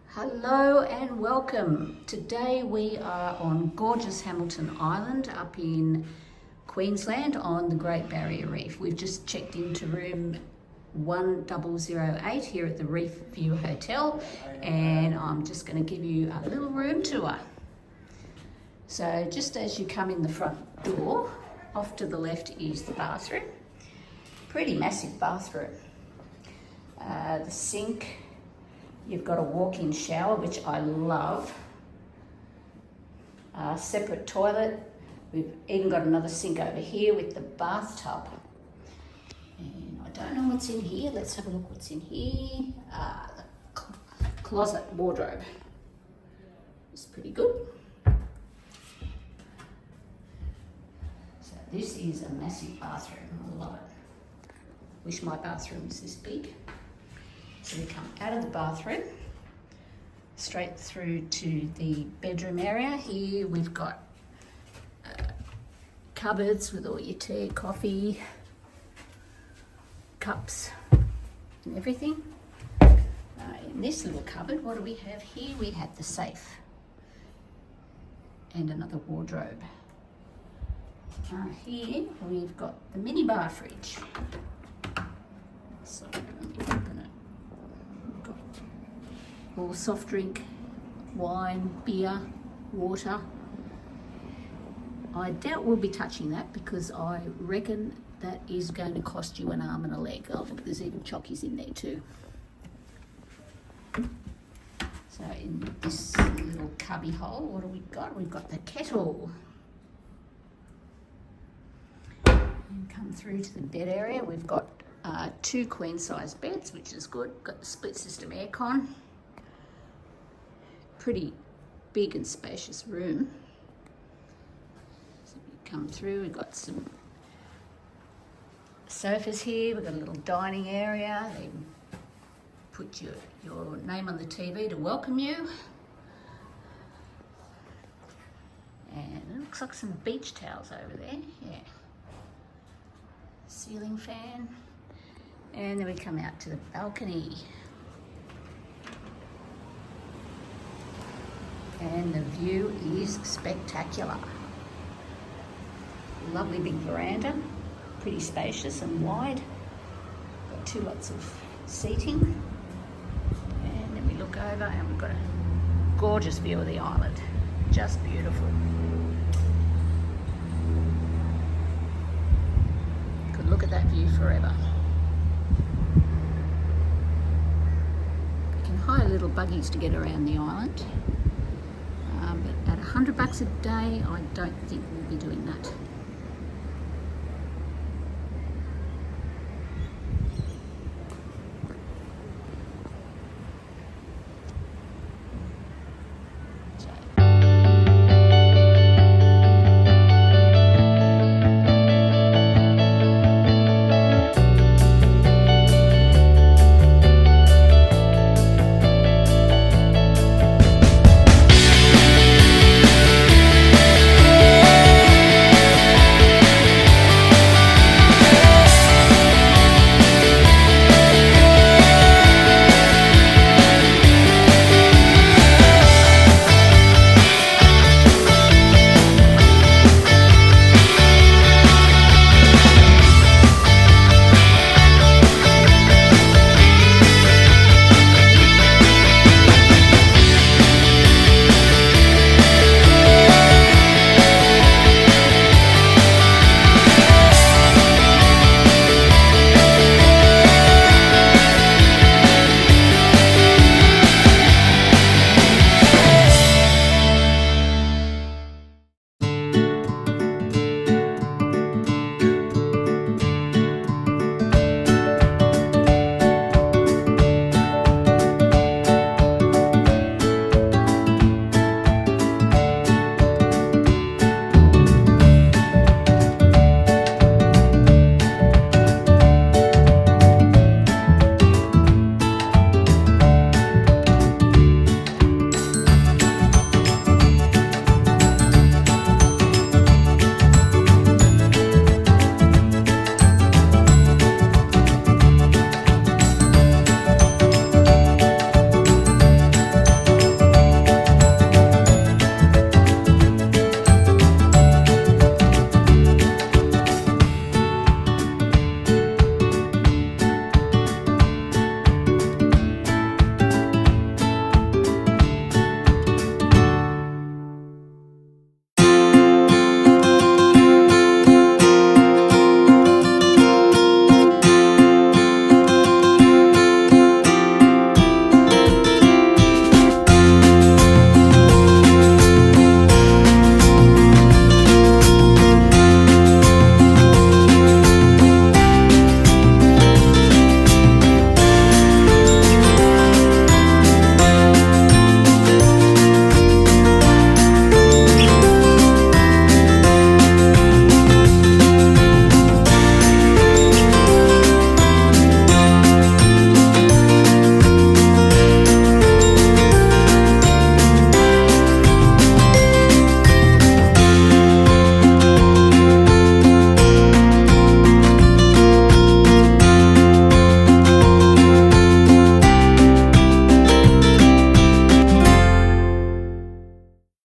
Hello and welcome. Today we are on gorgeous Hamilton Island up in Queensland on the Great Barrier Reef. We've just checked into room 1008 here at the Reef View Hotel, and I'm just going to give you a little room tour. So just as you come in the front door, off to the left is the bathroom. Pretty massive bathroom. The sink. You've got a walk-in shower, which I love. Separate toilet. We've even got another sink over here with the bathtub. And I don't know what's in here. Let's have a look what's in here. The closet wardrobe. It's pretty good. So this is a massive bathroom. I love it. Wish my bathroom was this big. So we come out of the bathroom, straight through to the bedroom area. Here we've got cupboards with all your tea, coffee, cups and everything. In this little cupboard, what do we have here? We have the safe and another wardrobe. Here we've got the mini bar fridge. So or soft drink, wine, beer, water. I doubt we'll be touching that because I reckon that is going to cost you an arm and a leg. Oh look, there's even chockies in there too. So in this little cubby hole, what do we got? We've got the kettle. And come through to the bed area. We've got 2 queen size beds, which is good. Got the split system aircon. Pretty big and spacious room. So we come through, we've got some sofas here, we've got a little dining area. They put your name on the TV to welcome you. And it looks like some beach towels over there, yeah. Ceiling fan. And then we come out to the balcony. And the view is spectacular. Lovely big veranda, pretty spacious and wide. Got 2 lots of seating. And then we look over and we've got a gorgeous view of the island. Just beautiful. Could look at that view forever. You can hire little buggies to get around the island. But at $100 a day, I don't think